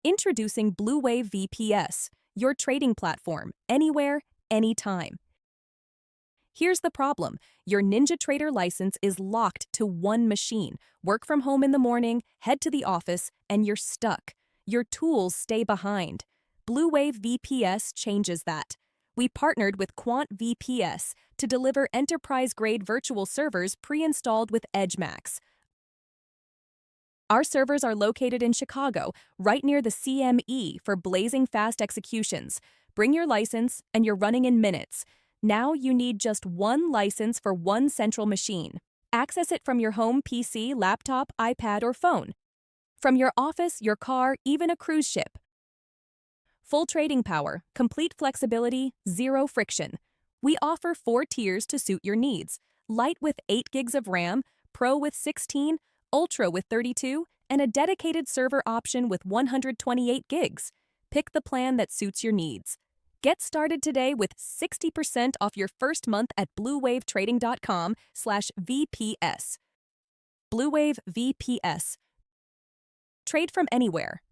Introducing BlueWaveVPS, your trading platform, anywhere, anytime. Here's the problem. Your NinjaTrader license is locked to one machine. Work from home in the morning, head to the office, and you're stuck. Your tools stay behind. BlueWaveVPS changes that. We partnered with QuantVPS to deliver enterprise-grade virtual servers pre-installed with EdgeMax. Our servers are located in Chicago, right near the CME for blazing fast executions. Bring your license, and you're running in minutes. Now you need just one license for one central machine. Access it from your home PC, laptop, iPad, or phone. From your office, your car, even a cruise ship. Full trading power, complete flexibility, zero friction. We offer 4 tiers to suit your needs. Lite with 8 gigs of RAM, Pro with 16, Ultra with 32, and a dedicated server option with 128 gigs. Pick the plan that suits your needs. Get started today with 60% off your first month at BlueWaveTrading.com/VPS. BlueWaveVPS. Trade from anywhere.